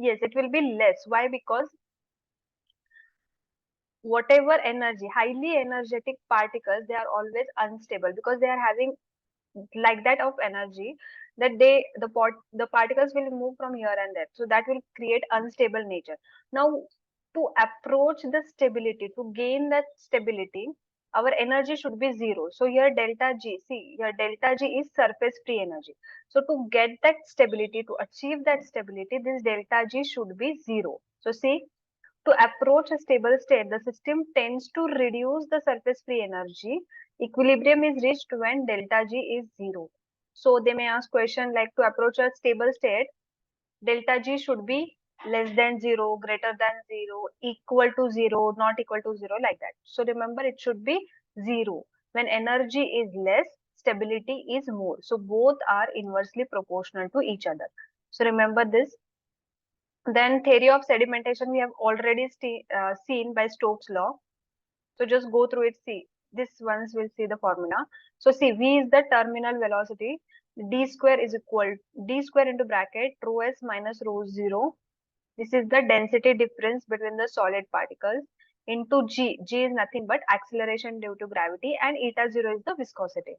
Yes, it will be less. Why? Because whatever energy, highly energetic particles, they are always unstable because they are having like that of energy that the particles will move from here and there. So that will create unstable nature. Now, to approach the stability, to gain that stability, our energy should be zero. So here delta G, see here delta G is surface free energy. So to get that stability, to achieve that stability, this delta G should be zero. So see, to approach a stable state, the system tends to reduce the surface free energy. Equilibrium is reached when delta G is zero. So they may ask question like, to approach a stable state, delta G should be less than zero, greater than zero, equal to zero, not equal to zero, like that. So remember, it should be zero. When energy is less, stability is more. So both are inversely proportional to each other. So remember this. Then theory of sedimentation we have already seen by Stokes' law. So just go through it. See, this once we'll see the formula. So see, V is the terminal velocity. D square is equal D square into bracket rho s minus rho 0. This is the density difference between the solid particles into G. G is nothing but acceleration due to gravity, and eta 0 is the viscosity.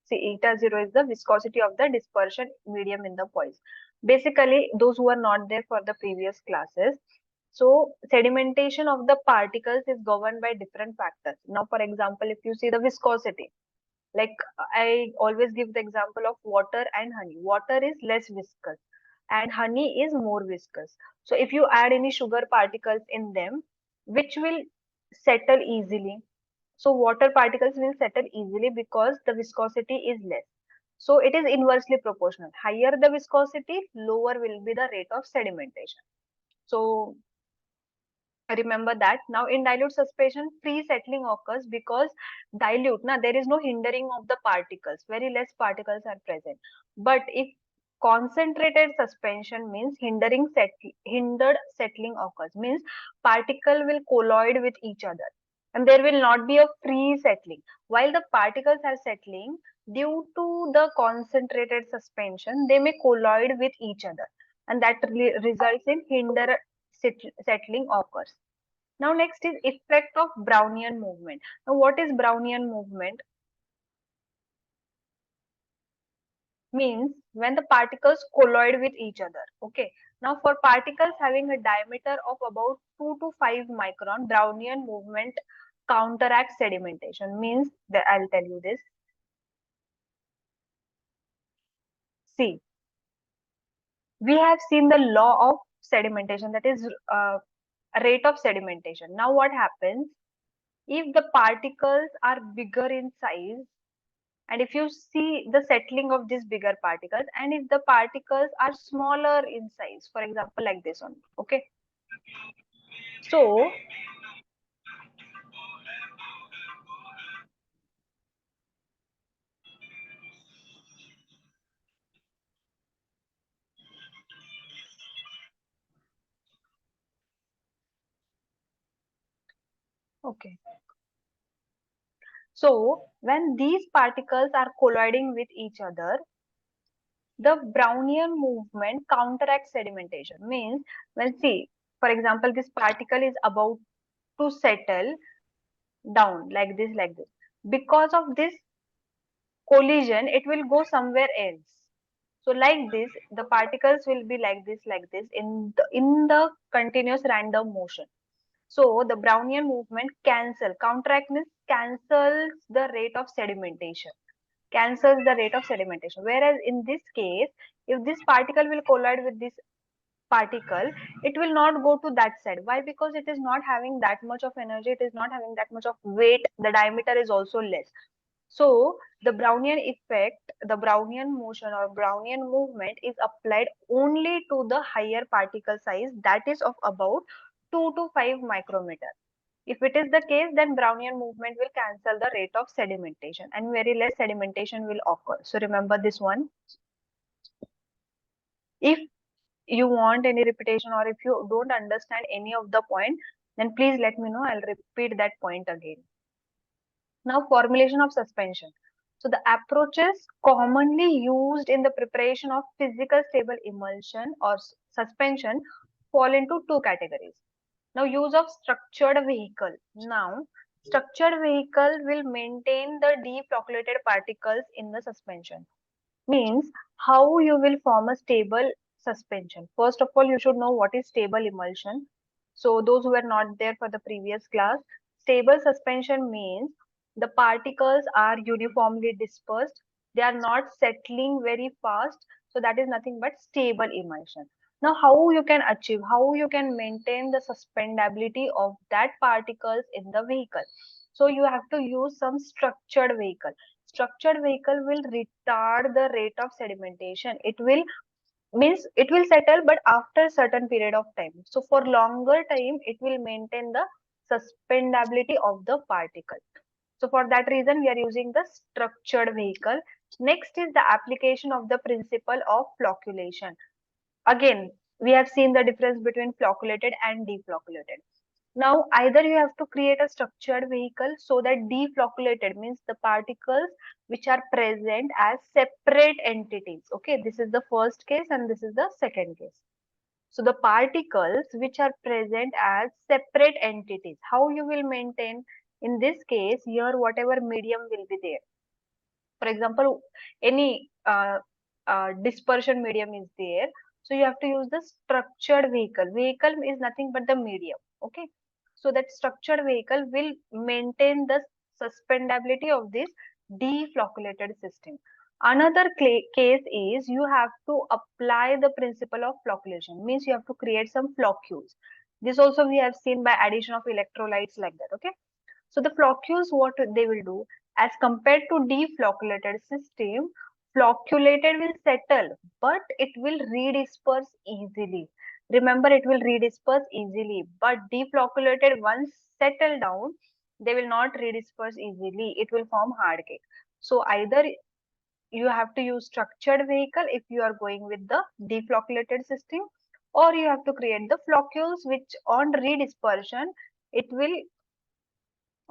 See, eta 0 is the viscosity of the dispersion medium in the poise. Basically, those who are not there for the previous classes, so sedimentation of the particles is governed by different factors. Now, for example, if you see the viscosity, like I always give the example of water and honey. Water is less viscous and honey is more viscous. So if you add any sugar particles in them, which will settle easily, so water particles will settle easily because the viscosity is less. So it is inversely proportional. Higher the viscosity, lower will be the rate of sedimentation. So remember that. Now in dilute suspension, free settling occurs because dilute, now there is no hindering of the particles. Very less particles are present. But if concentrated suspension means hindered settling occurs, means particle will colloid with each other and there will not be a free settling. While the particles are settling, due to the concentrated suspension, they may colloid with each other and that results in hinder settling occurs. Now next is effect of Brownian movement. Now what is Brownian movement? Means when the particles colloid with each other. Okay. Now for particles having a diameter of about 2 to 5 micron, Brownian movement counteracts sedimentation. Means that I'll tell you this. See, we have seen the law of sedimentation, that is rate of sedimentation. Now what happens if the particles are bigger in size, and if you see the settling of these bigger particles, and if the particles are smaller in size, for example like this one, okay, so okay, so when these particles are colliding with each other, the Brownian movement counteracts sedimentation. Means when, see, for example, this particle is about to settle down like this, because of this collision it will go somewhere else. So like this, the particles will be like this in the continuous random motion. So the Brownian movement counteract means cancels the rate of sedimentation. Cancels the rate of sedimentation. Whereas in this case, if this particle will collide with this particle, it will not go to that side. Why? Because it is not having that much of energy, it is not having that much of weight, the diameter is also less. So the Brownian effect, the Brownian motion or Brownian movement is applied only to the higher particle size, that is of about 2 to 5 micrometer. If it is the case, then Brownian movement will cancel the rate of sedimentation and very less sedimentation will occur. So remember this one. If you want any repetition or if you don't understand any of the point, then please let me know. I'll repeat that point again. Now formulation of suspension. So the approaches commonly used in the preparation of physical stable emulsion or suspension fall into two categories. Now, use of structured vehicle. Now, structured vehicle will maintain the deflocculated particles in the suspension. Means how you will form a stable suspension. First of all, you should know what is stable emulsion. So those who were not there for the previous class, stable suspension means the particles are uniformly dispersed. They are not settling very fast. So that is nothing but stable emulsion. Now, how you can achieve, how you can maintain the suspendability of that particles in the vehicle. So you have to use some structured vehicle. Structured vehicle will retard the rate of sedimentation. It will means it will settle, but after certain period of time. So for longer time, it will maintain the suspendability of the particle. So for that reason, we are using the structured vehicle. Next is the application of the principle of flocculation. Again, we have seen the difference between flocculated and deflocculated. Now, either you have to create a structured vehicle so that deflocculated means the particles which are present as separate entities. Okay, this is the first case and this is the second case. So the particles which are present as separate entities, how you will maintain? In this case, here whatever medium will be there. For example, any dispersion medium is there. So you have to use the structured vehicle. Vehicle is nothing but the medium. Okay. So that structured vehicle will maintain the suspendability of this deflocculated system. Another case is you have to apply the principle of flocculation. Means you have to create some floccules. This also we have seen by addition of electrolytes like that. Okay. So the floccules, what they will do as compared to deflocculated system, flocculated will settle, but it will redisperse easily. Remember, it will redisperse easily, but deflocculated once settle down, they will not redisperse easily. It will form hard cake. So either you have to use structured vehicle if you are going with the deflocculated system, or you have to create the floccules which on redispersion it will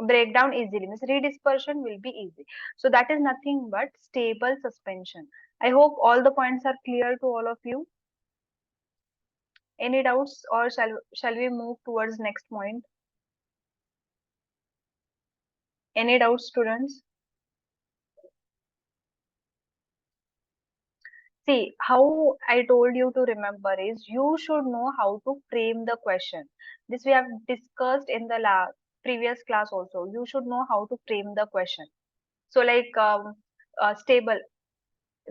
break down easily, means redispersion will be easy. So that is nothing but stable suspension. I hope all the points are clear to all of you. Any doubts, or shall we move towards next point? Any doubts, students? See, how I told you to remember is you should know how to frame the question. This we have discussed in the previous class also. You should know how to frame the question. So like stable,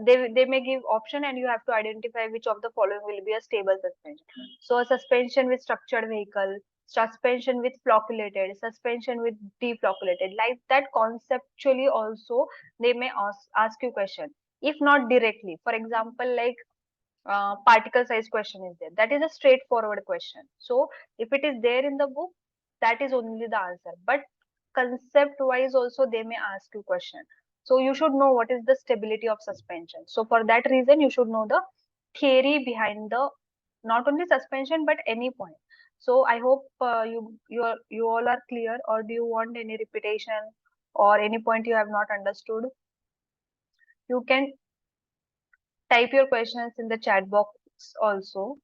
they may give option and you have to identify which of the following will be a stable suspension. So a suspension with structured vehicle, suspension with flocculated, suspension with deflocculated, like that conceptually also they may ask you question, if not directly. For example, like particle size question is there, that is a straightforward question. So if it is there in the book, that is only the answer, but concept wise also they may ask you question. So you should know what is the stability of suspension. So for that reason you should know the theory behind the not only suspension but any point. So I hope you all are clear, or do you want any repetition or any point you have not understood? You can type your questions in the chat box also.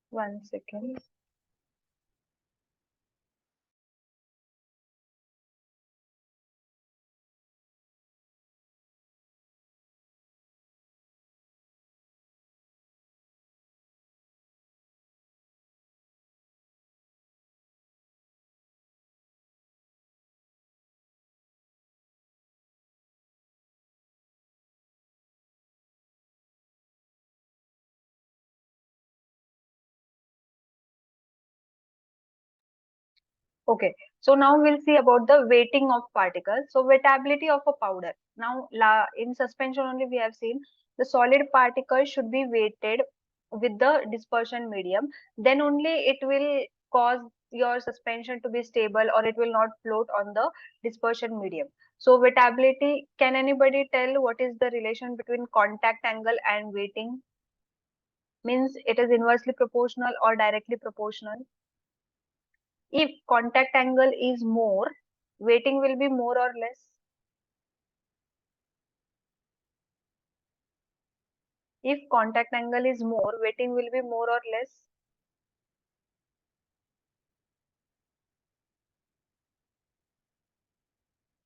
One second. Okay, so now we'll see about the weighting of particles. So wettability of a powder. Now in suspension only we have seen the solid particle should be weighted with the dispersion medium. Then only it will cause your suspension to be stable, or it will not float on the dispersion medium. So wettability, can anybody tell what is the relation between contact angle and weighting? Means it is inversely proportional or directly proportional? If contact angle is more, Weighting will be more or less. If contact angle is more, weighting will be more or less.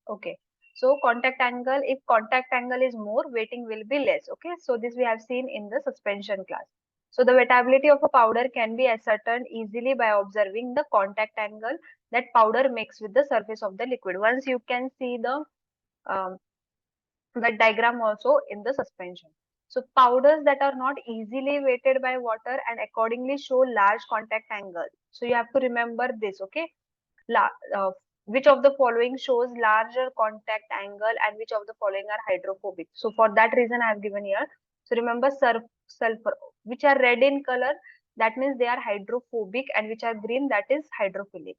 Okay. So contact angle, if contact angle is more, weighting will be less. Okay. So this we have seen in the suspension class. So the wettability of a powder can be ascertained easily by observing the contact angle that powder makes with the surface of the liquid. Once you can see um, the diagram also in the suspension. So powders that are not easily weighted by water and accordingly show large contact angle. So you have to remember this. Okay. La which of the following shows larger contact angle and which of the following are hydrophobic? So for that reason I have given here. So remember sulfur, which are red in color, that means they are hydrophobic, and which are green, that is hydrophilic.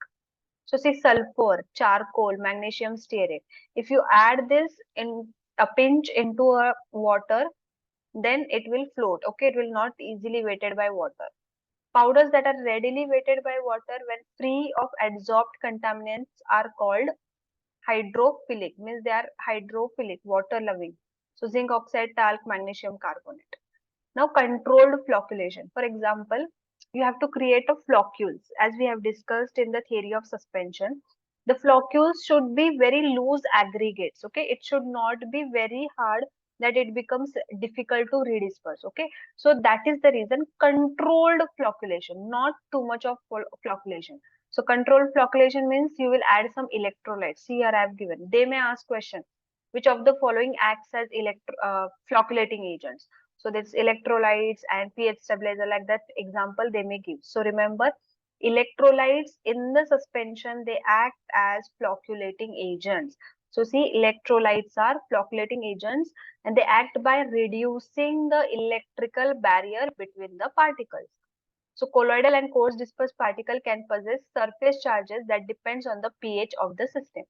So see, sulfur, charcoal, magnesium stearate. If you add this in a pinch into a water, then it will float. Okay, it will not easily weighted by water. Powders that are readily weighted by water when free of adsorbed contaminants are called hydrophilic, means they are hydrophilic, water loving. So zinc oxide, talc, magnesium carbonate. Now controlled flocculation. For example, you have to create a floccules as we have discussed in the theory of suspension. The floccules should be very loose aggregates. Okay, it should not be very hard that it becomes difficult to redisperse. Okay, so that is the reason controlled flocculation, not too much of flocculation. So controlled flocculation means you will add some electrolytes. Here I have given. They may ask question, which of the following acts as flocculating agents? So that's electrolytes and pH stabilizer, like that example they may give. So remember, electrolytes in the suspension, they act as flocculating agents. So see, electrolytes are flocculating agents and they act by reducing the electrical barrier between the particles. So colloidal and coarse dispersed particle can possess surface charges that depends on the pH of the system.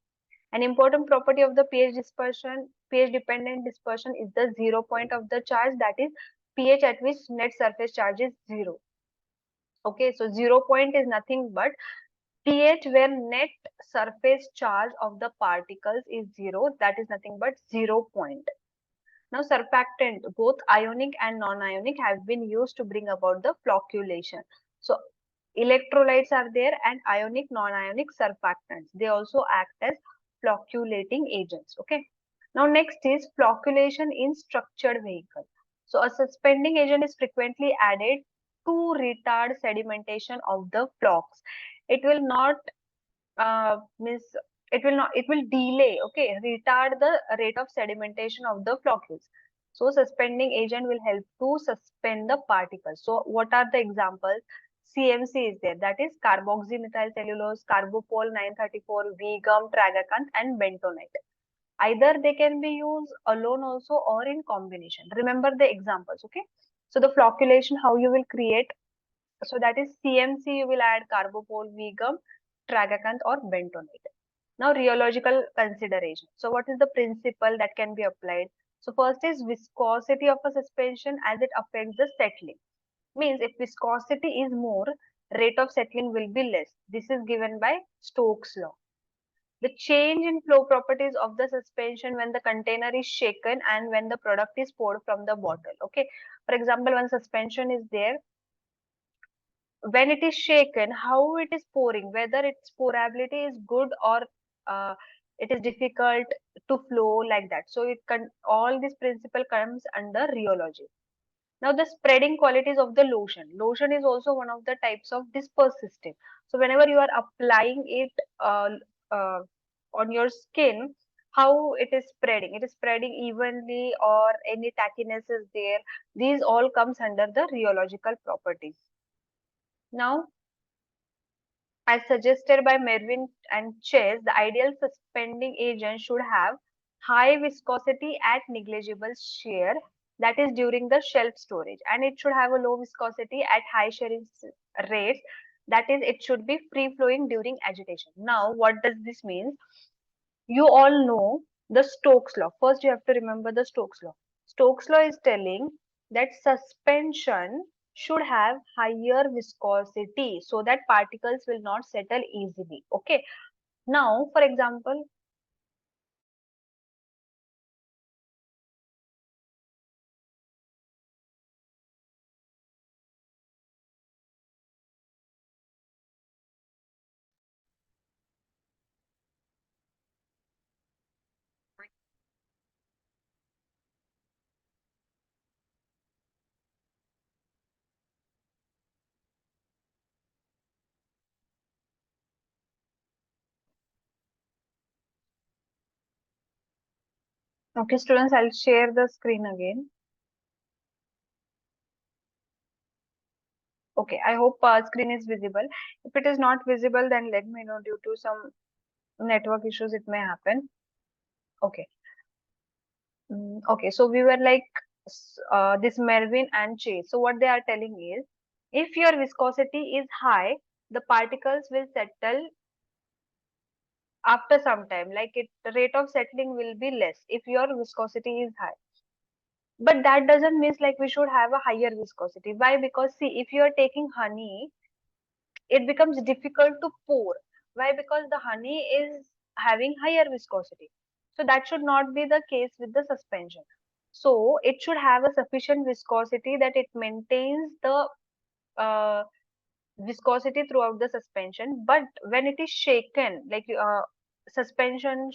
An important property of the pH dispersion, pH dependent dispersion, is the 0 point of the charge, that is pH at which net surface charge is 0. Okay, so 0 point is nothing but pH where net surface charge of the particles is 0, that is nothing but 0 point. Now surfactant, both ionic and non-ionic, have been used to bring about the flocculation. So electrolytes are there and ionic, non-ionic surfactants. They also act as flocculating agents. Okay. Now next is flocculation in structured vehicle. So a suspending agent is frequently added to retard sedimentation of the flocks. It will not means it will delay, okay, retard the rate of sedimentation of the floccules. So suspending agent will help to suspend the particles. So what are the examples? CMC is there, that is carboxymethyl cellulose, carbopol 934, v-gum, tragacanth and bentonite. Either they can be used alone also or in combination. Remember the examples. Okay, so the flocculation, how you will create? So that is CMC, you will add carbopol, v-gum, tragacanth or bentonite. Now rheological consideration. So what is the principle that can be applied? So first is viscosity of a suspension as it affects the settling. Means if viscosity is more, rate of settling will be less. This is given by Stokes law. The change in flow properties of the suspension when the container is shaken and when the product is poured from the bottle. Okay. For example, when suspension is there, when it is shaken, how it is pouring, whether its pourability is good or uh, it is difficult to flow, like that. So it can, all this principle comes under rheology. Now the spreading qualities of the lotion. Lotion is also one of the types of disperse system. So whenever you are applying it uh, on your skin, how it is spreading? It is spreading evenly or any tackiness is there. These all comes under the rheological properties. Now, as suggested by Mervyn and Chase, the ideal suspending agent should have high viscosity at negligible shear, that is during the shelf storage, and it should have a low viscosity at high shearing rates, that is it should be free flowing during agitation. Now, what does this mean? You all know the Stokes law. First, you have to remember the Stokes law. Stokes law is telling that suspension should have higher viscosity so that particles will not settle easily. Okay. Now, for example, okay, students, I'll share the screen again. Okay, I hope screen is visible. If it is not visible, then let me know. Due to some network issues, it may happen. Okay. Okay, so we were like this Mervin and Chase. So what they are telling is, if your viscosity is high, the particles will settle after some time. Like the rate of settling will be less if your viscosity is high. But that doesn't mean like we should have a higher viscosity. Why? Because see, if you are taking honey, it becomes difficult to pour. Why? Because the honey is having higher viscosity. So that should not be the case with the suspension. So it should have a sufficient viscosity that it maintains the uh, viscosity throughout the suspension. But when it is shaken, like suspension,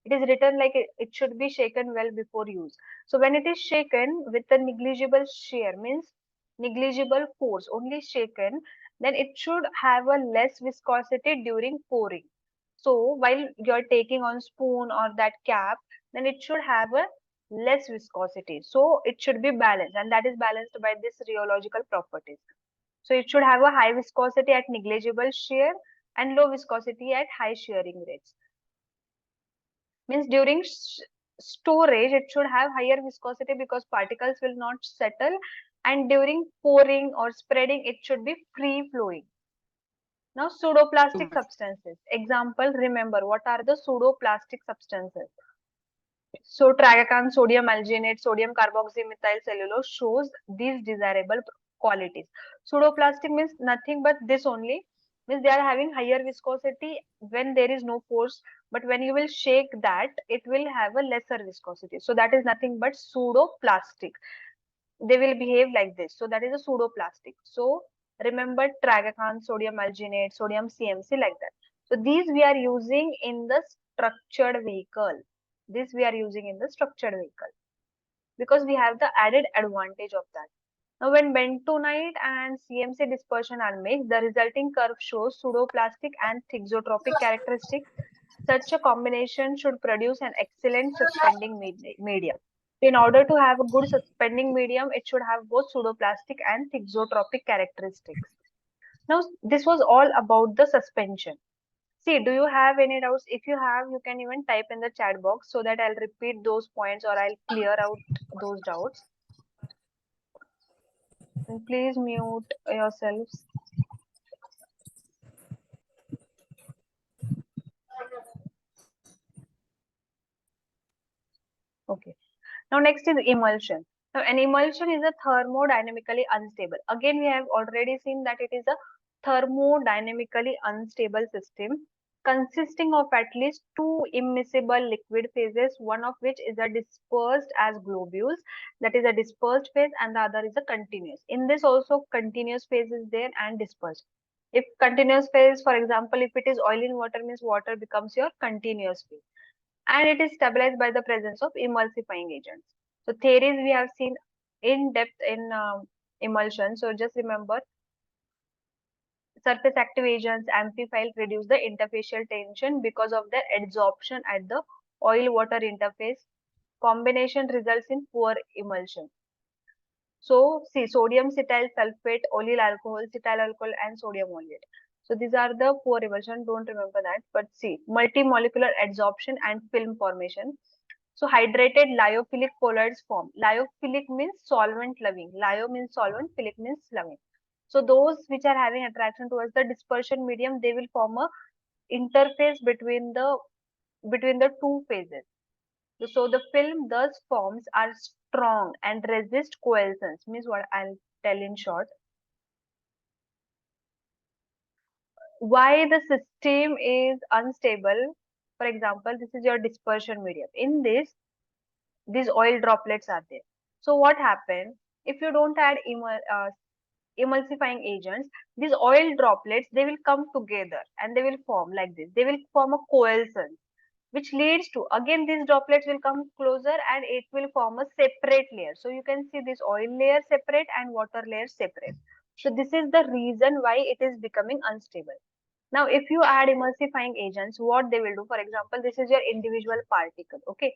it is written like it should be shaken well before use. So when it is shaken with a negligible shear, means negligible force, only shaken, then it should have a less viscosity during pouring. So while you're taking on spoon or that cap, then it should have a less viscosity. So it should be balanced, and that is balanced by this rheological properties. So it should have a high viscosity at negligible shear and low viscosity at high shearing rates. Means during storage, it should have higher viscosity because particles will not settle, and during pouring or spreading, it should be free flowing. Now, pseudoplastic substances. Example, remember what are the pseudoplastic substances? So, tragacan, sodium alginate, sodium carboxymethyl cellulose shows these desirable qualities. Pseudoplastic means nothing but this only, means they are having higher viscosity when there is no force, but when you will shake that, it will have a lesser viscosity. So, that is nothing but pseudoplastic. They will behave like this. So, that is a pseudoplastic. So, remember tragacan, sodium alginate, sodium CMC, like that. So, these we are using in the structured vehicle. This we are using in the structured vehicle because we have the added advantage of that. Now, when bentonite and CMC dispersion are mixed, the resulting curve shows pseudoplastic and thixotropic characteristics. Such a combination should produce an excellent suspending medium. In order to have a good suspending medium, it should have both pseudoplastic and thixotropic characteristics. Now, this was all about the suspension. See, do you have any doubts? If you have, you can even type in the chat box so that I'll repeat those points or I'll clear out those doubts. And please mute yourselves. Okay. Now, next is emulsion. Now, an emulsion is a thermodynamically unstable. Again, we have already seen that it is a thermodynamically unstable system consisting of at least two immiscible liquid phases, one of which is a dispersed as globules, that is a dispersed phase, and the other is a continuous. In this also continuous phase is there and dispersed. If continuous phase, for example, if it is oil in water, means water becomes your continuous phase, and it is stabilized by the presence of emulsifying agents. So theories we have seen in depth in emulsion. So just remember, surface active agents amplify reduce the interfacial tension because of their adsorption at the oil water interface. Combination results in poor emulsion. So see, sodium cetyl sulfate, olyl alcohol, cetyl alcohol, and sodium olyate. So these are the four emulsion. Don't remember that, but see, multimolecular adsorption and film formation. So hydrated lyophilic colloids form. Lyophilic means solvent loving. Lyo means solvent, philic means loving. So those which are having attraction towards the dispersion medium, they will form a interface between the two phases. So the film thus forms are strong and resist coalescence. Means what I'll tell in short. why the system is unstable. For example, this is your dispersion medium. In this, these oil droplets are there. So what happens if you don't add emulsifying agents? These oil droplets, they will come together and they will form like this. They will form a coalescence, which leads to, again, these droplets will come closer and it will form a separate layer. So you can see this oil layer separate and water layer separate. So this is the reason why it is becoming unstable. Now, if you add emulsifying agents, what they will do, for example, this is your individual particle. Okay.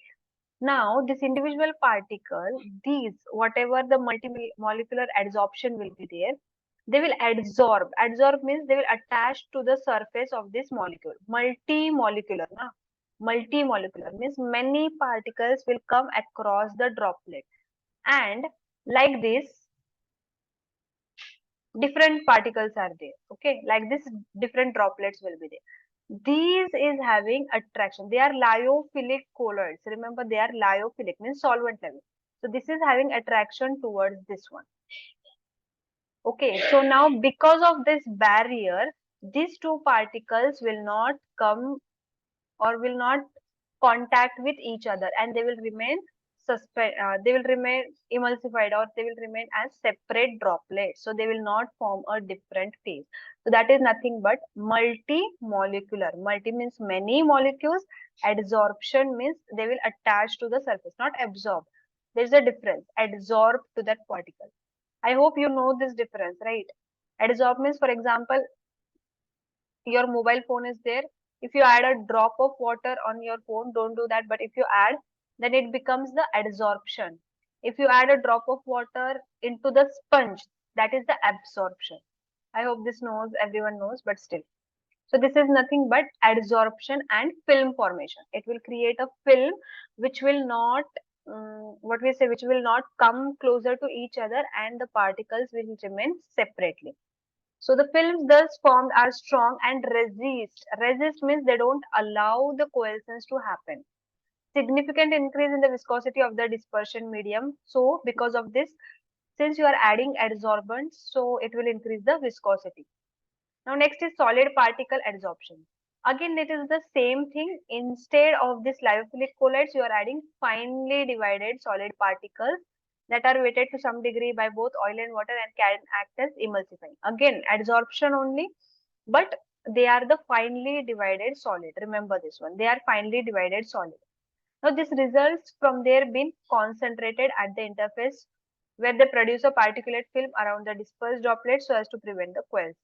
Now, this individual particle, these, whatever the multi-molecular adsorption will be there, they will adsorb. Adsorb means they will attach to the surface of this molecule. Multi-molecular, na? Multi-molecular means many particles will come across the droplet. And like this, different particles are there. Okay, like this, different droplets will be there. These is having attraction. They are lyophilic colloids. Remember, they are lyophilic means solvent level. So this is having attraction towards this one. Okay, so now because of this barrier, these two particles will not come or will not contact with each other, and they will remain they will remain emulsified, or they will remain as separate droplets. So they will not form a different phase. So that is nothing but multi-molecular. Multi means many molecules. Adsorption means they will attach to the surface, not absorb. There is a difference. Adsorb to that particle. I hope you know this difference, right? Adsorb means, for example, your mobile phone is there. If you add a drop of water on your phone, don't do that. But if you add, then it becomes the adsorption. If you add a drop of water into the sponge, that is the absorption. I hope this knows, everyone knows, but still. So this is nothing but adsorption and film formation. It will create a film which will not, what we say, which will not come closer to each other, and the particles will remain separately. So the films thus formed are strong and resist. Resist means they don't allow the coalescence to happen. Significant increase in the viscosity of the dispersion medium. So because of this, since you are adding adsorbents, so it will increase the viscosity. Now next is solid particle adsorption. Again, it is the same thing. Instead of this lyophilic colloids, you are adding finely divided solid particles that are weighted to some degree by both oil and water and can act as emulsifying. Again, adsorption only, but they are the finely divided solid. Remember this one. They are finely divided solid. Now this results from their being concentrated at the interface, where they produce a particulate film around the dispersed droplets so as to prevent the coalescence.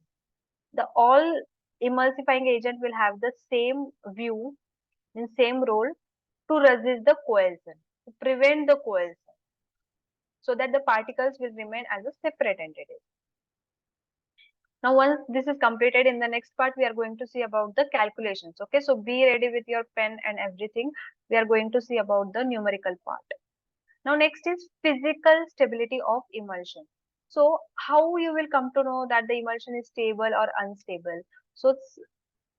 The all emulsifying agent will have the same view in same role to resist the coalescence, to prevent the coalescence, so that the particles will remain as a separate entity. Now once this is completed, in the next part we are going to see about the calculations. Okay, so be ready with your pen and everything. We are going to see about the numerical part. Now next is physical stability of emulsion. So how you will come to know that the emulsion is stable or unstable? So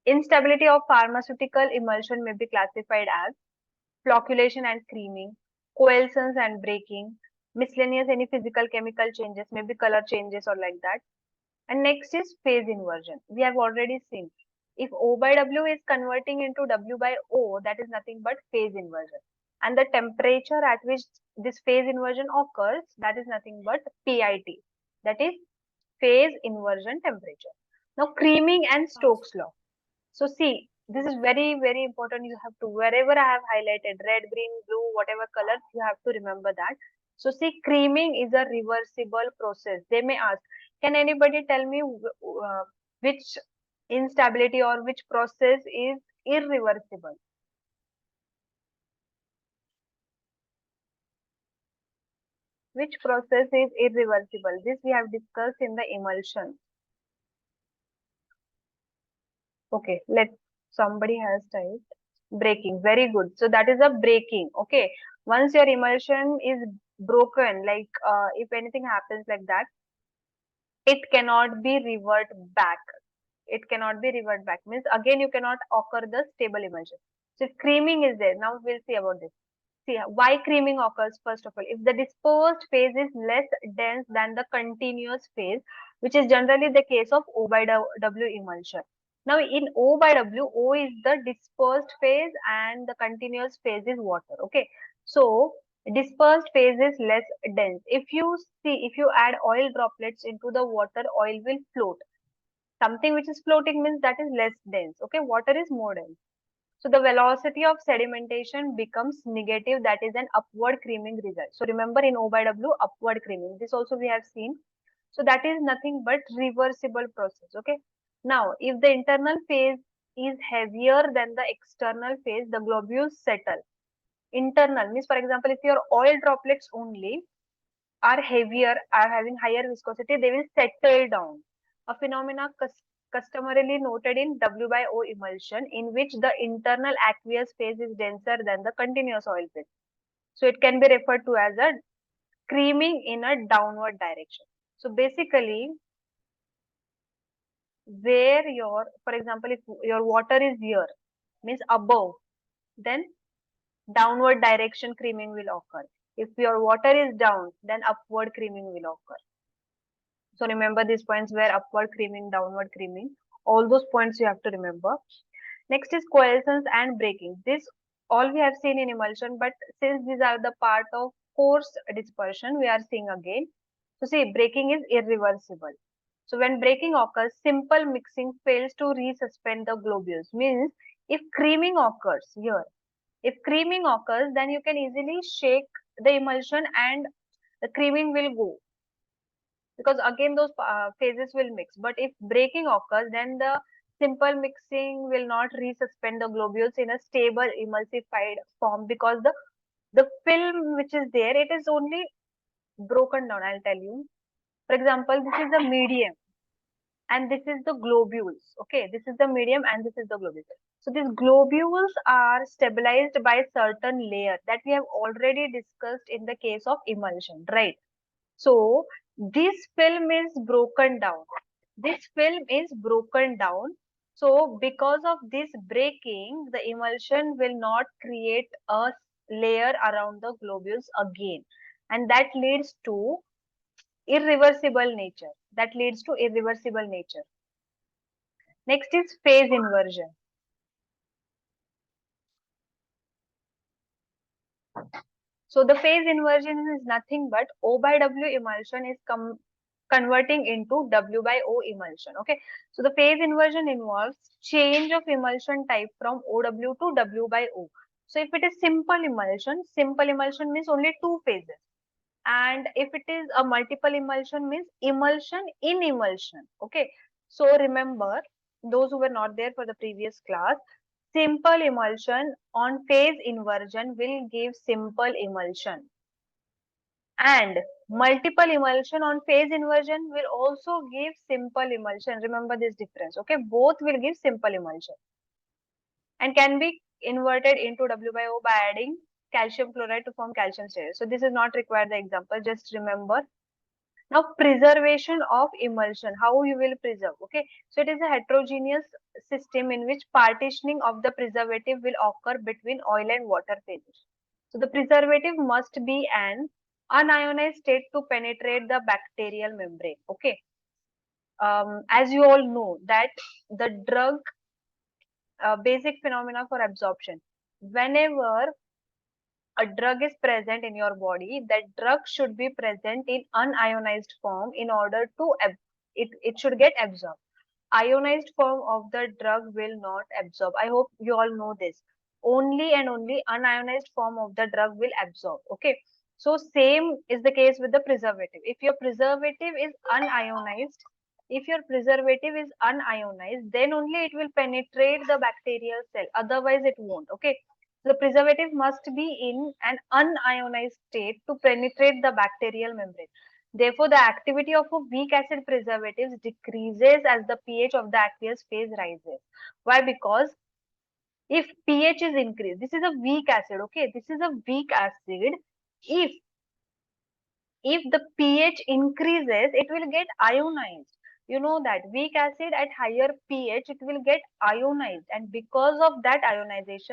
instability of pharmaceutical emulsion may be classified as flocculation and creaming, coalescence and breaking, miscellaneous any physical chemical changes, maybe color changes or like that. And next is phase inversion. We have already seen, if O by W is converting into W by O, that is nothing but phase inversion. And the temperature at which this phase inversion occurs, that is nothing but PIT, that is phase inversion temperature. Now creaming and Stokes law. So see, this is very, very important. You have to, wherever I have highlighted red, green, blue, whatever color, you have to remember that. So see, creaming is a reversible process. They may ask, can anybody tell me which instability or which process is irreversible? Which process is irreversible? This we have discussed in the emulsion. Okay, let somebody has typed breaking. Very good. So that is a breaking. Okay. Once your emulsion is broken, like if anything happens like that, it cannot be revert back. It cannot be revert back. Means again you cannot occur the stable emulsion. So if creaming is there, now we'll see about this. See why creaming occurs. First of all, if the dispersed phase is less dense than the continuous phase, which is generally the case of O by W emulsion. Now in O by W, O is the dispersed phase and the continuous phase is water. Okay. So dispersed phase is less dense. If you add oil droplets into the water, oil will float. Something which is floating means that is less dense. Okay. Water is more dense. So the velocity of sedimentation becomes negative, that is an upward creaming result. So remember in O by W, upward creaming. This also we have seen. So that is nothing but reversible process. Okay. Now, if the internal phase is heavier than the external phase, the globules settle. Internal means, for example, if your oil droplets only are heavier, are having higher viscosity, they will settle down. A phenomena customarily noted in W by O emulsion, in which the internal aqueous phase is denser than the continuous oil phase. So it can be referred to as a creaming in a downward direction. So basically, where for example, if your water is here, means above, then downward direction creaming will occur. If your water is down, then upward creaming will occur. So remember these points where upward creaming, downward creaming, all those points you have to remember. Next is coalescence and breaking. This all we have seen in emulsion, but since these are the part of coarse dispersion, we are seeing again. So see, breaking is irreversible. So when breaking occurs, simple mixing fails to resuspend the globules. Means if creaming occurs here, if creaming occurs, then you can easily shake the emulsion and the creaming will go, because again those phases will mix. But if breaking occurs, then the simple mixing will not resuspend the globules in a stable emulsified form, because the film which is there, it is only broken down. I'll tell you. For example, this is the medium and this is the globules. Okay, this is the medium and this is the globules. So these globules are stabilized by certain layer that we have already discussed in the case of emulsion, right? So this film is broken down. This film is broken down. So because of this breaking, the emulsion will not create a layer around the globules again. And that leads to irreversible nature. That leads to irreversible nature. Next is phase inversion. So the phase inversion is nothing but O by W emulsion is converting into W by O emulsion. Okay. So the phase inversion involves change of emulsion type from OW to W by O. So if it is simple emulsion means only two phases. And if it is a multiple emulsion means emulsion in emulsion. Okay. So remember, those who were not there for the previous class, simple emulsion on phase inversion will give simple emulsion, and multiple emulsion on phase inversion will also give simple emulsion. Remember this difference. Okay, both will give simple emulsion and can be inverted into W by O by adding calcium chloride to form calcium stearate. So this is not required the example, just remember. Now preservation of emulsion, how you will preserve. Okay, so it is a heterogeneous system in which partitioning of the preservative will occur between oil and water phases. So the preservative must be an unionized state to penetrate the bacterial membrane. Okay, as you all know that the drug basic phenomena for absorption, whenever a drug is present in your body, that drug should be present in unionized form in order to it should get absorbed. Ionized form of the drug will not absorb. I hope you all know this. Only and only unionized form of the drug will absorb. Okay. So same is the case with the preservative. If your preservative is unionized, then only it will penetrate the bacterial cell. Otherwise, it won't. Okay. The preservative must be in an unionized state to penetrate the bacterial membrane. Therefore, the activity of a weak acid preservatives decreases as the pH of the aqueous phase rises. Why? Because if pH is increased, this is a weak acid, okay? This is a weak acid. If the pH increases, it will get ionized. You know that weak acid at higher pH, it will get ionized. And because of that ionization,